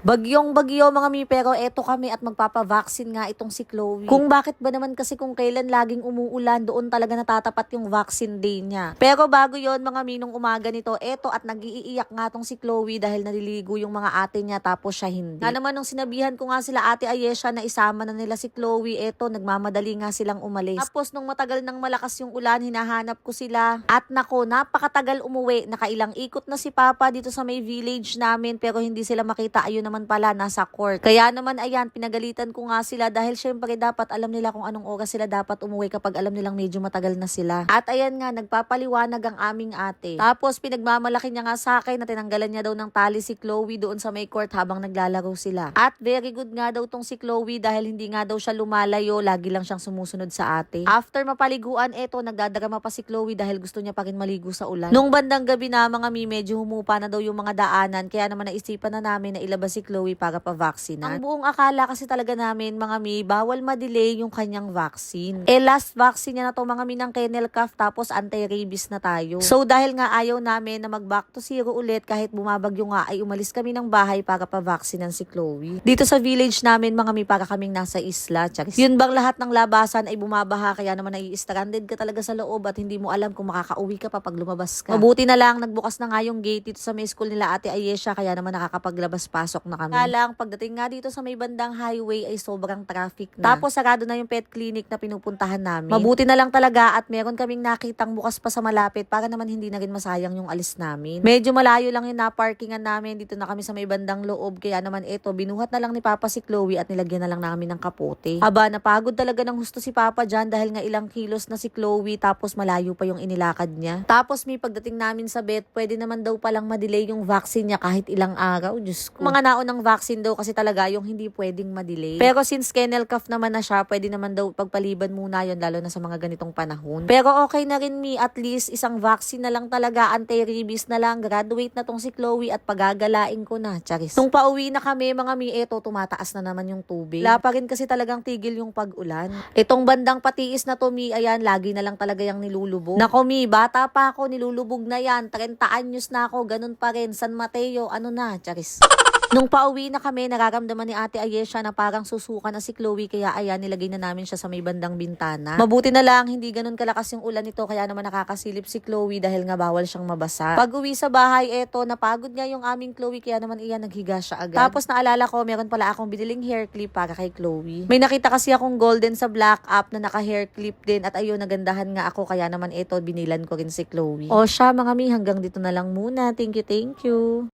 Bagyong bagyo mga mi, pero eto kami at magpapavaccine nga itong si Chloe. Kung bakit ba naman kasi kung kailan laging umuulan, doon talaga natatapat yung vaccine day niya. Pero bago yon mga mi, nung umaga nito, eto at nag-iiyak nga tong si Chloe dahil naliligo yung mga ate niya tapos siya hindi. Nga naman nung sinabihan ko nga sila ate Ayesha na isama na nila si Chloe, eto nagmamadali nga silang umalis. Tapos nung matagal nang malakas yung ulan, hinahanap ko sila. At nako, napakatagal umuwi. Nakailang ikot na si Papa dito sa may village namin pero hindi sila makita. Ayun naman pala, nasa court. Kaya naman ayan, pinagalitan ko nga sila dahil syempre dapat alam nila kung anong oras sila dapat umuwi kapag alam nilang medyo matagal na sila. At ayan nga, nagpapaliwanag ang aming ate. Tapos pinagmamalaki niya nga sa akin na tinanggalan niya daw ng tali si Chloe doon sa may court habang naglalaro sila. At very good nga daw tong si Chloe dahil hindi nga daw siya lumalayo, lagi lang siyang sumusunod sa ate. After mapaliguan, eto nagdadrama pa si Chloe dahil gusto niya pa rin maligo sa ulan. Nung bandang gabi na mga mi, medyo humupa na daw yung mga daanan, kaya naman naisipan na namin na ilabas si Chloe para pa-vaccinean. Ang buong akala kasi talaga namin mga mi, bawal ma-delay yung kanyang vaccine. Last vaccine niya na to mga mi ng kennel cough tapos anti-rabies na tayo. So dahil nga ayaw namin na mag-back to zero ulit kahit bumabagyo nga, ay umalis kami ng bahay para pa-vaccinean si Chloe. Dito sa village namin mga mi, para kaming nasa isla. Charis. Yun bang lahat ng labasan ay bumabaha kaya naman nai-stranded ka talaga sa loob at hindi mo alam kung makakauwi ka pa pag lumabas ka. Mabuti na lang nagbukas na nga yung gate dito sa may school nila ate Ayesha kaya naman nakakapaglabas-pasok na kami. Kaya lang pagdating nga dito sa may bandang highway ay sobrang traffic na. Tapos sarado na yung pet clinic na pinupuntahan namin. Mabuti na lang talaga at meron kaming nakitang bukas pa sa malapit para naman hindi na rin masayang yung alis namin. Medyo malayo lang yung na-parkingan namin, dito na kami sa may bandang loob kaya naman eto binuhat na lang ni Papa si Chloe at nilagyan na lang namin ng kapote. Aba, napagod talaga ng husto si Papa dyan dahil nga ilang kilos na si Chloe tapos malayo pa yung inilakad niya. Tapos may pagdating namin sa vet, pwede naman daw palang ma-delay yung vaccine niya kahit ilang araw. Diyos ko. Mga naunang vaccine daw kasi talaga yung hindi pwedeng ma-delay. Pero since kennel cough naman na siya, pwede naman daw pagpaliban muna yon lalo na sa mga ganitong panahon. Pero okay na rin mi, at least isang vaccine na lang talaga, anti-rabies na lang, graduate na tong si Chloe at pagagalain ko na. Charis. Nung pauwi na kami mga mi, eto tumataas na naman yung tubig. Wala pa rin kasi talagang tigil yung pag-ulan. Itong bandang patiis na to mi, ayan, lagi na lang talaga yung nilulubog. Nako mi, bata pa ako, nilulubog na yan. 30 anyos na ako, ganun pa rin. San Mateo, ano na, charis. Nung pauwi na kami, nararamdaman ni ate Ayesha na parang susuka na si Chloe kaya ayan, nilagay na namin siya sa may bandang bintana. Mabuti na lang, hindi ganun kalakas yung ulan nito kaya naman nakakasilip si Chloe dahil nga bawal siyang mabasa. Pag uwi sa bahay, eto, napagod nga yung aming Chloe kaya naman iyan, naghiga siya agad. Tapos naalala ko, meron pala akong biniling hair clip para kay Chloe. May nakita kasi akong golden sa black app na naka-hair clip din at ayun, nagandahan nga ako kaya naman eto, binilan ko rin si Chloe. O siya mga mi, hanggang dito na lang muna. Thank you, thank you.